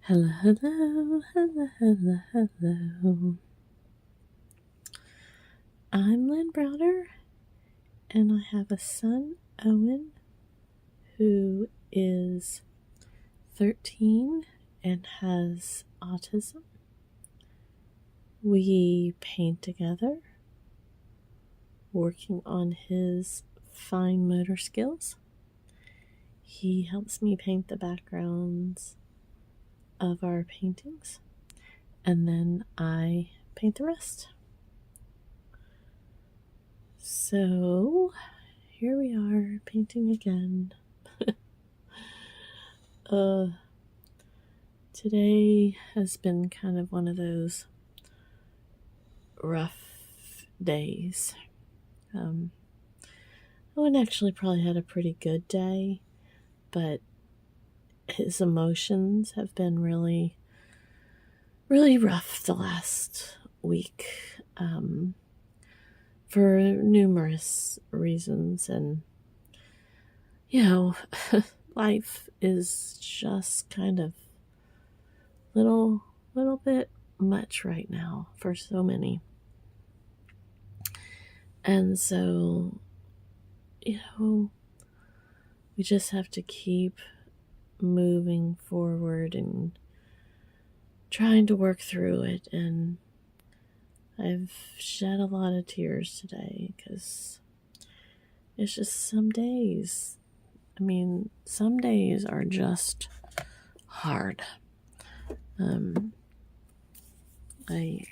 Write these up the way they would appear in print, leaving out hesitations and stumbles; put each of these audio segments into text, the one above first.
Hello, hello, hello, hello, hello. I'm Lynn Browder, and I have a son, Owen, who is 13 and has autism. We paint together, working on his fine motor skills. He helps me paint the backgrounds of our paintings, and then I paint the rest. So here we are painting again. Today has been kind of one of those rough days. Owen actually probably had a pretty good day, but his emotions have been really, really rough the last week, for numerous reasons. And, life is just kind of little bit much right now for so many. And so, we just have to keep moving forward and trying to work through it. And I've shed a lot of tears today because it's just some days. Some days are just hard. I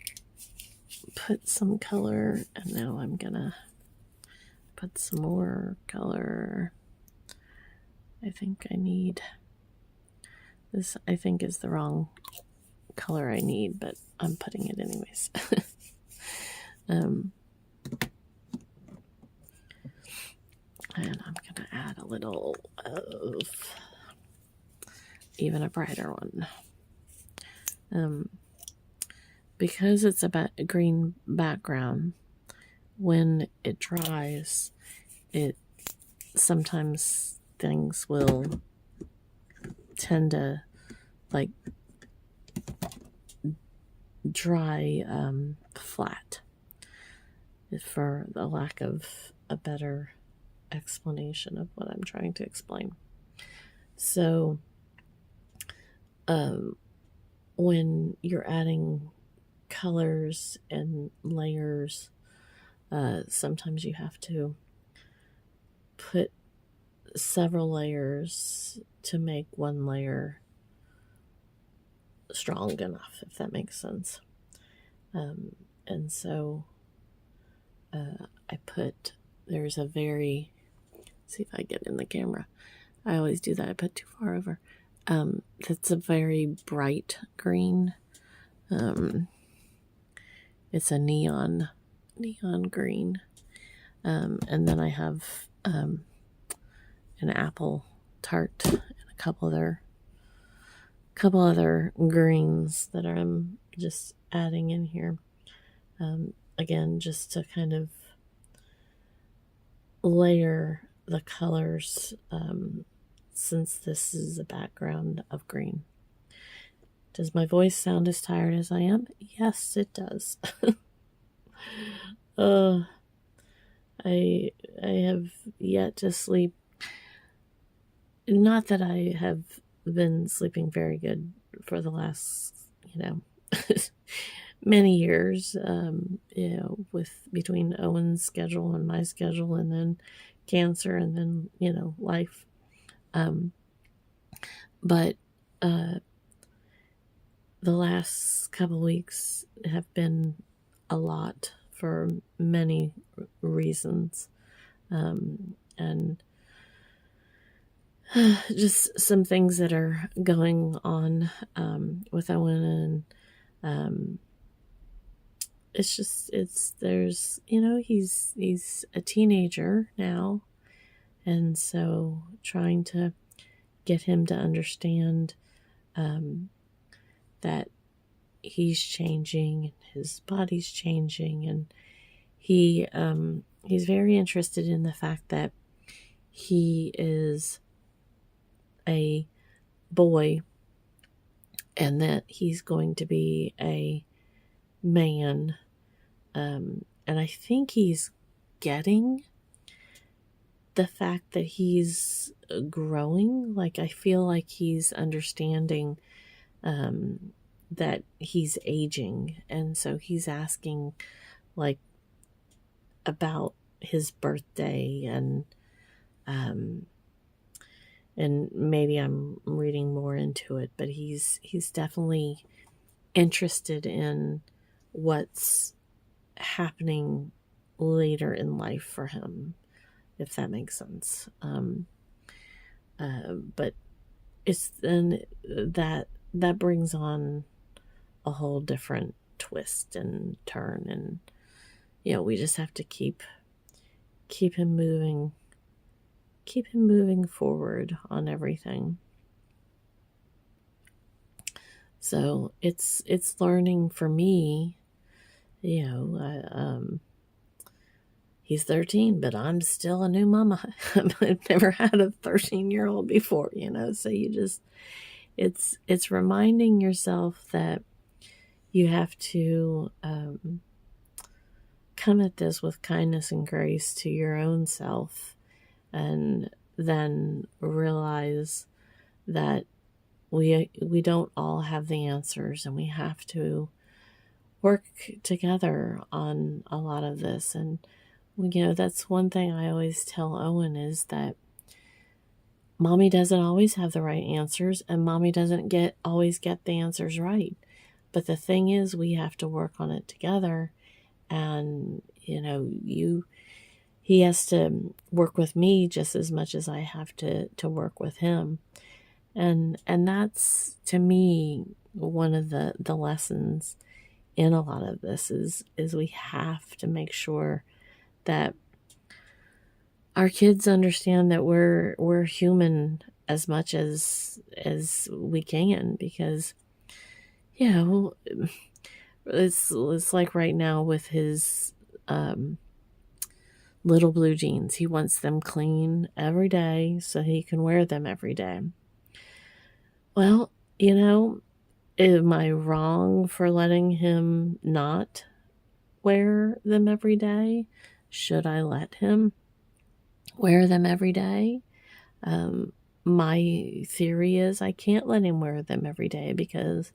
put some color, and now I'm gonna put some more color. I think I need this. I think is the wrong color I need, but I'm putting it anyways. And I'm gonna add a little of even a brighter one. Because it's a green background, when it dries, sometimes things will tend to dry flat, for the lack of a better explanation of what I'm trying to explain. So when you're adding colors and layers, sometimes you have to put several layers to make one layer strong enough, if that makes sense. And so there's a very, see if I get in the camera. I always do that. I put too far over. That's a very bright green. It's a neon green. And then I have an apple tart and a couple other greens that I'm just adding in here. Again, just to kind of layer the colors, since this is a background of green. Does my voice sound as tired as I am? Yes, it does. I have yet to sleep. Not that I have been sleeping very good for the last, many years, with between Owen's schedule and my schedule, and then cancer, and then, life. But the last couple weeks have been a lot for many reasons. And just some things that are going on with Owen, and there's he's a teenager now, and so trying to get him to understand that he's changing, his body's changing, and he's very interested in the fact that he is a boy and that he's going to be a man. And I think he's getting the fact that he's growing. Like, I feel like he's understanding that he's aging. And so he's asking, like, about his birthday, um, and maybe I'm reading more into it, but he's definitely interested in what's happening later in life for him, if that makes sense. But it's then that brings on a whole different twist and turn, and we just have to keep him moving forward on everything. So it's learning for me. He's 13, but I'm still a new mama. I've never had a 13-year-old before, so it's reminding yourself that you have to come at this with kindness and grace to your own self, and then realize that we don't all have the answers, and we have to work together on a lot of this. And that's one thing I always tell Owen, is that mommy doesn't always have the right answers, and mommy doesn't always get the answers right. But the thing is, we have to work on it together. And he has to work with me just as much as I have to work with him. And that's, to me, one of the lessons in a lot of this is we have to make sure that our kids understand that we're human as much as we can, because it's like right now with his little blue jeans. He wants them clean every day so he can wear them every day. Well, am I wrong for letting him not wear them every day? Should I let him wear them every day? My theory is I can't let him wear them every day, because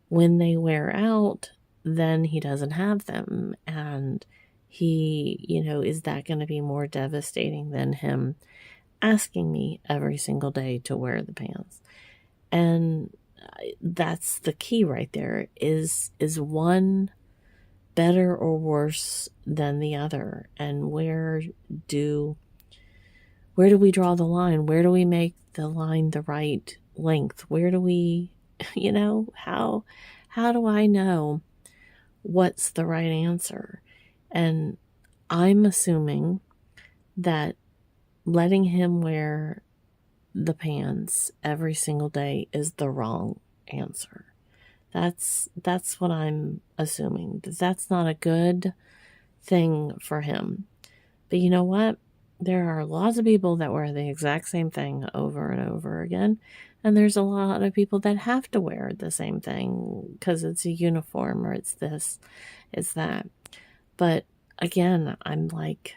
when they wear out, then he doesn't have them. And he, is that going to be more devastating than him asking me every single day to wear the pants? And that's the key right there. Is one better or worse than the other? And where do we draw the line? Where do we make the line the right length? Where do we, how do I know what's the right answer? And I'm assuming that letting him wear the pants every single day is the wrong answer. That's what I'm assuming. That's not a good thing for him. But you know what? There are lots of people that wear the exact same thing over and over again. And there's a lot of people that have to wear the same thing because it's a uniform, or it's this, it's that. But again, I'm like,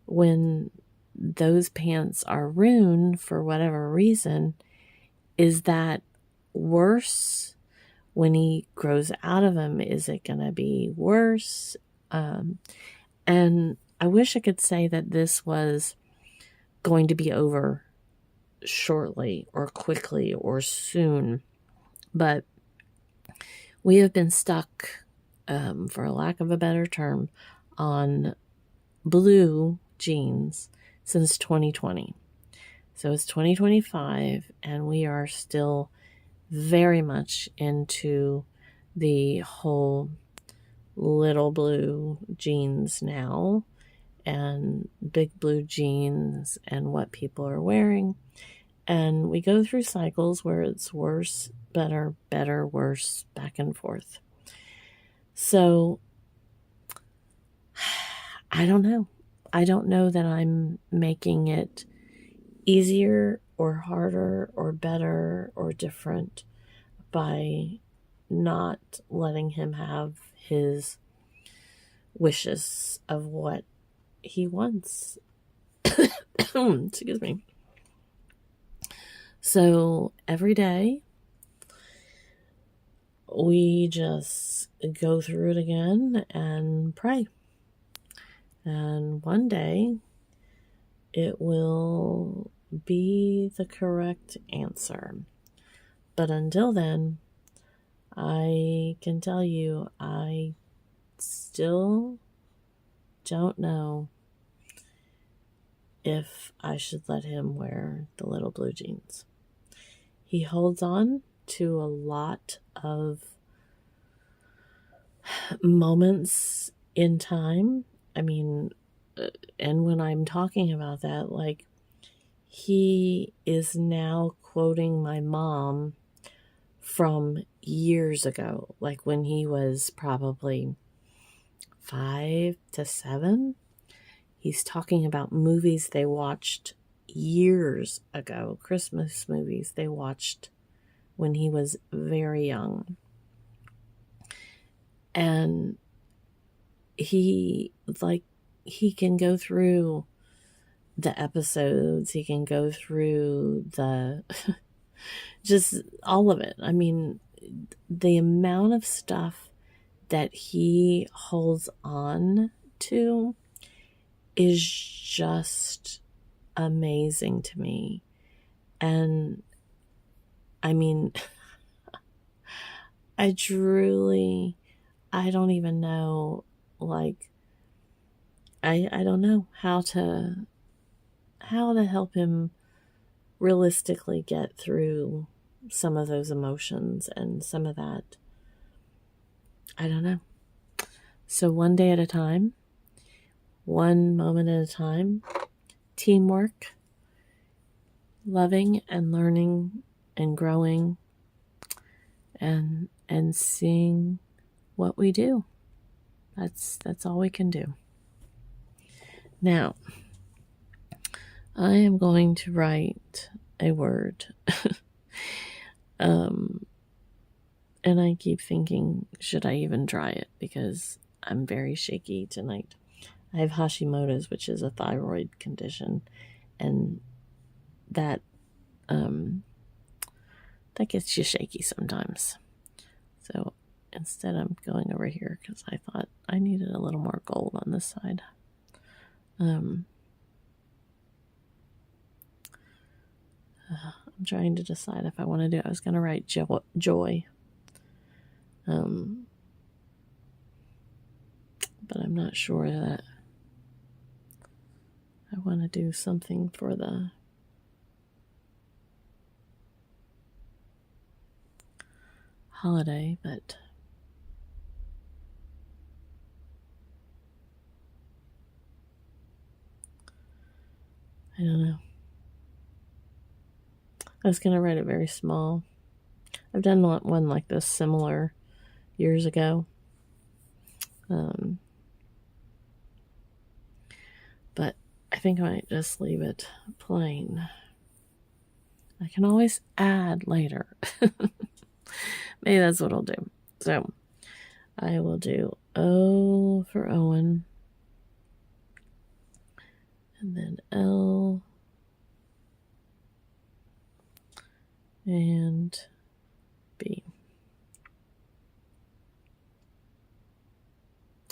when those pants are ruined for whatever reason, is that worse? When he grows out of them, is it going to be worse? And I wish I could say that this was going to be over shortly or quickly or soon, but we have been stuck, for a lack of a better term, on blue jeans since 2020. So it's 2025, and we are still very much into the whole little blue jeans now, and big blue jeans, and what people are wearing. And we go through cycles where it's worse, better, better, worse, back and forth. So I don't know. I don't know that I'm making it easier or harder or better or different. by not letting him have his wishes of what he wants. Excuse me. So every day we just go through it again and pray. And one day it will be the correct answer. But until then, I can tell you, I still don't know if I should let him wear the little blue jeans. He holds on to a lot of moments in time. I mean, and when I'm talking about that, like, he is now quoting my mom from years ago, like when he was probably 5 to 7. He's talking about movies they watched years ago, Christmas movies they watched when he was very young. And he can go through the episodes, he can go through the just all of it. I mean, the amount of stuff that he holds on to is just amazing to me. And I mean, I don't even know, like, I don't know how to help him realistically get through some of those emotions and some of that. I don't know. So one day at a time, one moment at a time, teamwork, loving and learning and growing, and seeing what we do. That's all we can do. Now, I am going to write a word. And I keep thinking, should I even try it? Because I'm very shaky tonight. I have Hashimoto's, which is a thyroid condition, and that gets you shaky sometimes. So instead I'm going over here because I thought I needed a little more gold on this side. I'm trying to decide if I want to do it. I was going to write joy. But I'm not sure that I want to do something for the holiday, but I don't know. I was going to write it very small. I've done one like this similar years ago. But I think I might just leave it plain. I can always add later. Maybe that's what I'll do. So I will do O for Owen. And then L. And B.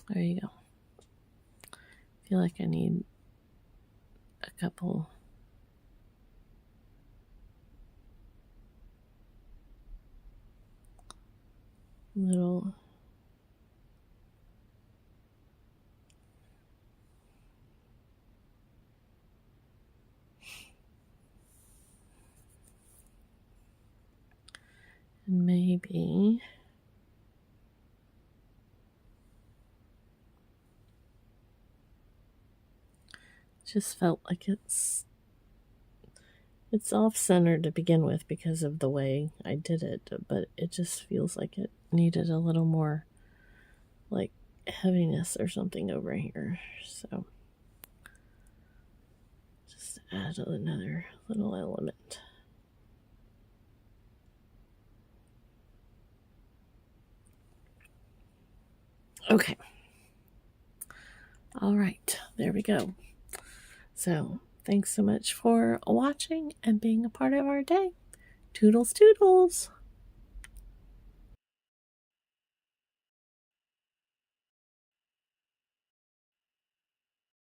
There you go. I feel like I need a couple little and maybe just felt like it's off-centered to begin with because of the way I did it, but it just feels like it needed a little more like heaviness or something over here. So just add another little element. Okay. All right. There we go. So, thanks so much for watching and being a part of our day. Toodles, toodles.